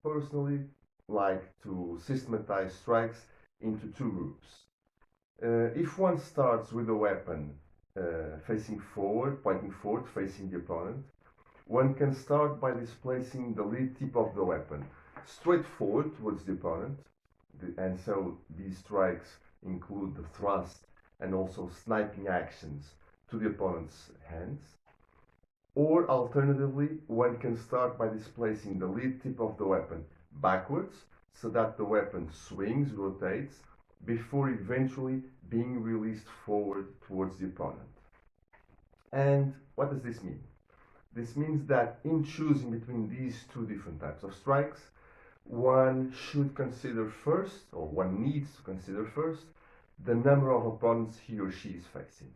personally like to systematize strikes into two groups. If one starts with a weapon facing forward, pointing forward, facing the opponent, one can start by displacing the lead tip of the weapon straight forward towards the opponent, and so these strikes include the thrust and also sniping actions to the opponent's hands. Or alternatively, one can start by displacing the lead tip of the weapon backwards so that the weapon swings, rotates, before eventually being released forward towards the opponent. And what does this mean? This means that in choosing between these two different types of strikes, one should consider first, or one needs to consider first, the number of opponents he or she is facing.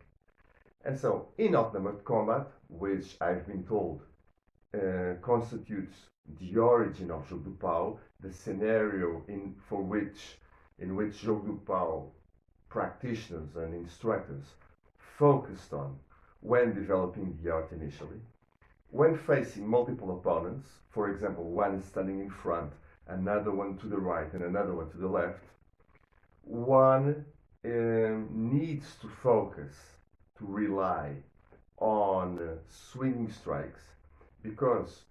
And so, in outnumbered combat, which I've been told constitutes the origin of Jogo do Pau, the scenario in which Jogo do Pau practitioners and instructors focused on when developing the art initially. When facing multiple opponents, for example, one standing in front, another one to the right, and another one to the left, one needs to focus, to rely on swinging strikes, because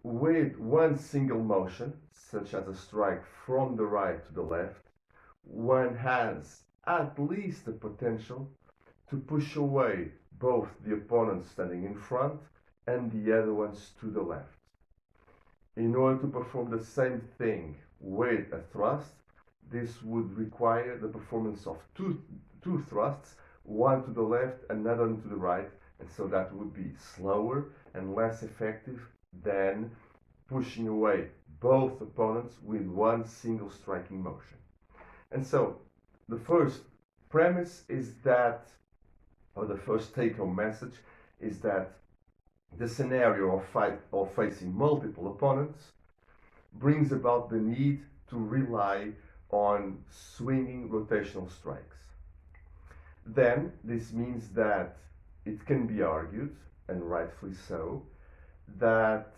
with one single motion, such as a strike from the right to the left, one has at least the potential to push away both the opponent standing in front and the other ones to the left. In order to perform the same thing with a thrust, this would require the performance of two thrusts, one to the left, another one to the right, and so that would be slower and less effective than pushing away both opponents with one single striking motion. And so the first premise is that, or the first take-home message is that the scenario of facing multiple opponents brings about the need to rely on swinging rotational strikes. Then this means that it can be argued, and rightfully so, that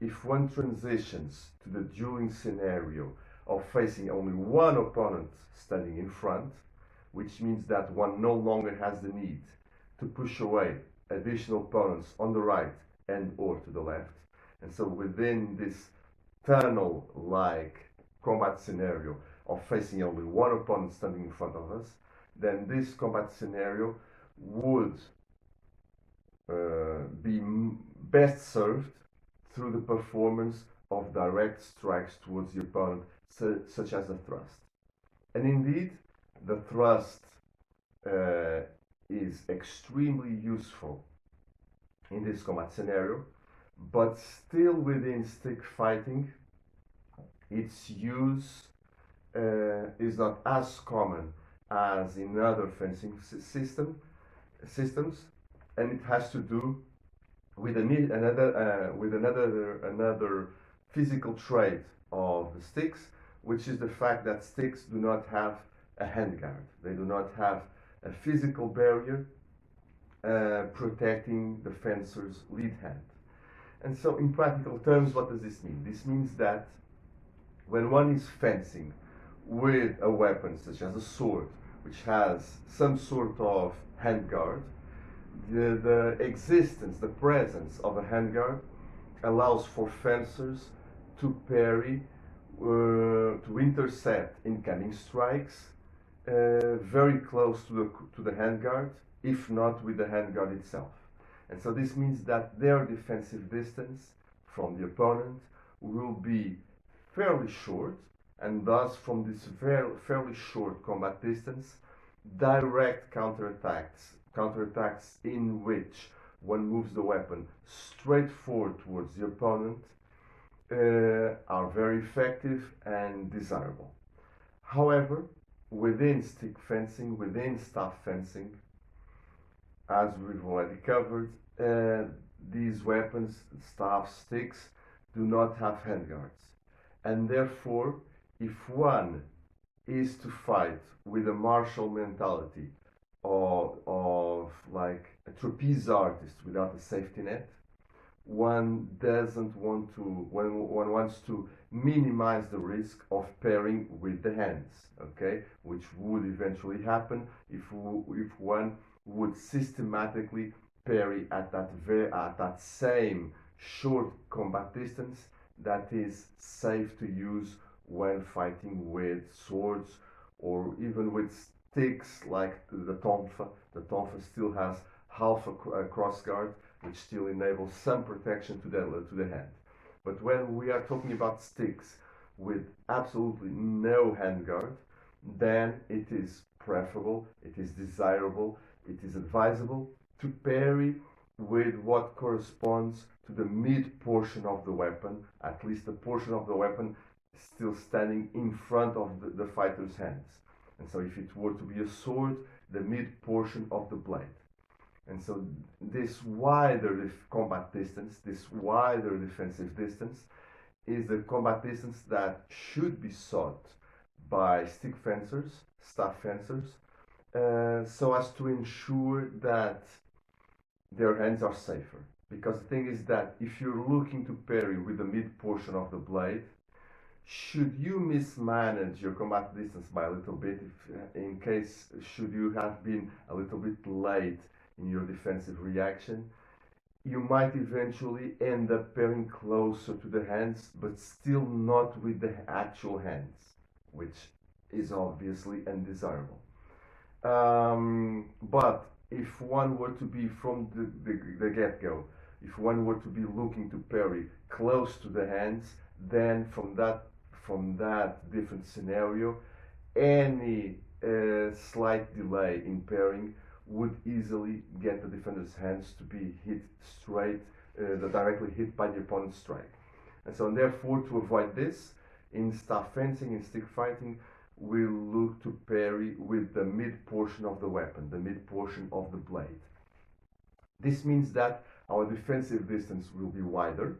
if one transitions to the dueling scenario of facing only one opponent standing in front, which means that one no longer has the need to push away additional opponents on the right and or to the left. And so within this tunnel-like combat scenario of facing only one opponent standing in front of us, then this combat scenario would be best served through the performance of direct strikes towards the opponent, such as a thrust. And indeed, the thrust is extremely useful in this combat scenario, but still within stick fighting, its use is not as common as in other fencing systems, and it has to do with another physical trait of the sticks, which is the fact that sticks do not have a handguard. They do not have a physical barrier protecting the fencer's lead hand. And so in practical terms, what does this mean? This means that when one is fencing with a weapon such as a sword, which has some sort of handguard, the existence, the presence of a handguard allows for fencers to parry, to intercept incoming strikes very close to the handguard, if not with the handguard itself. And so this means that their defensive distance from the opponent will be fairly short, and thus from this fairly short combat distance, direct counterattacks in which one moves the weapon straight forward towards the opponent are very effective and desirable. However, within stick fencing, within staff fencing, as we've already covered, these weapons, staff, sticks, do not have handguards. And therefore, if one is to fight with a martial mentality of like a trapeze artist without a safety net, one doesn't want to, one wants to minimize the risk of pairing with the hands, okay, which would eventually happen if one would systematically parry at that same short combat distance that is safe to use when fighting with swords or even with sticks like the tonfa. The tonfa still has half a cross guard, which still enables some protection to the hand. But when we are talking about sticks with absolutely no handguard, then it is preferable, it is desirable, it is advisable to parry with what corresponds to the mid portion of the weapon, at least the portion of the weapon still standing in front of the fighter's hands. And so if it were to be a sword, the mid portion of the blade. And so this wider combat distance, this wider defensive distance, is the combat distance that should be sought by stick fencers, staff fencers, so as to ensure that their hands are safer. Because the thing is that if you're looking to parry with the mid portion of the blade, should you mismanage your combat distance by a little bit, in case should you have been a little bit late in your defensive reaction, you might eventually end up parrying closer to the hands, but still not with the actual hands, which is obviously undesirable. But if one were to be from the get-go, if one were to be looking to parry close to the hands, then from that different scenario, any slight delay in parrying would easily get the defender's hands to be hit straight, directly hit by the opponent's strike. And so therefore, to avoid this, in staff fencing, in stick fighting, we look to parry with the mid portion of the weapon, the mid portion of the blade. This means that our defensive distance will be wider,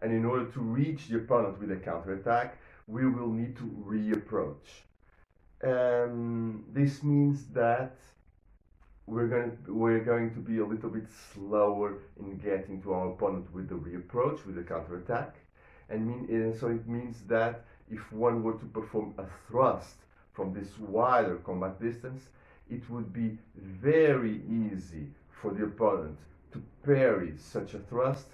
and in order to reach the opponent with a counterattack, we will need to reapproach. This means that we're going to be a little bit slower in getting to our opponent with the reapproach, with the counterattack, and so it means that if one were to perform a thrust from this wider combat distance, it would be very easy for the opponent to parry such a thrust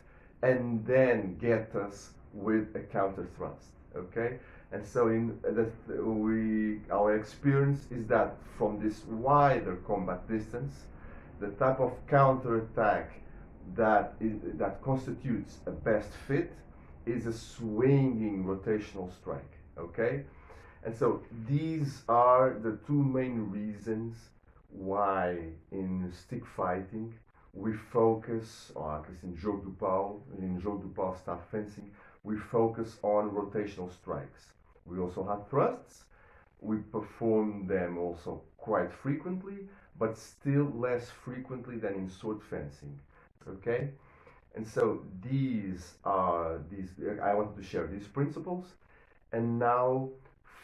and then get us with a counter thrust. Okay, and so our experience is that from this wider combat distance, the type of counter attack that constitutes a best fit is a swinging rotational strike. Okay, and so these are the two main reasons why in stick fighting we focus, or at least in jogo do pau staff fencing, we focus on rotational strikes. We also have thrusts. We perform them also quite frequently, but still less frequently than in sword fencing. Okay, and so I wanted to share these principles. And now,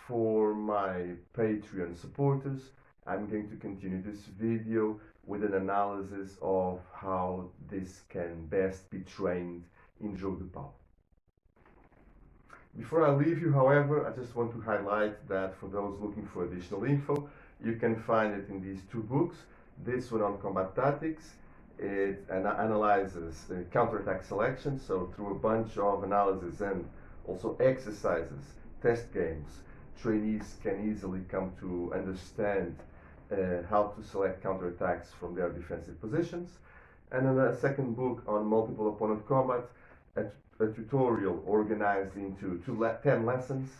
for my Patreon supporters, I'm going to continue this video with an analysis of how this can best be trained in jogo do pau. Before I leave you, however, I just want to highlight that for those looking for additional info, you can find it in these two books. This one on combat tactics, it analyzes counterattack selection, so through a bunch of analysis and also exercises, test games, trainees can easily come to understand how to select counterattacks from their defensive positions. And then a second book on multiple opponent combat, a tutorial organized into 10 lessons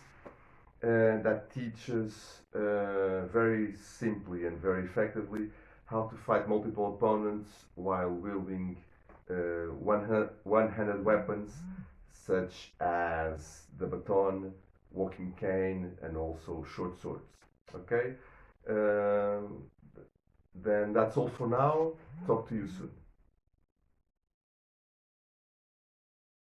that teaches very simply and very effectively how to fight multiple opponents while wielding one-handed weapons such as the baton, walking cane, and also short swords. Okay, then that's all for now. Talk to you soon.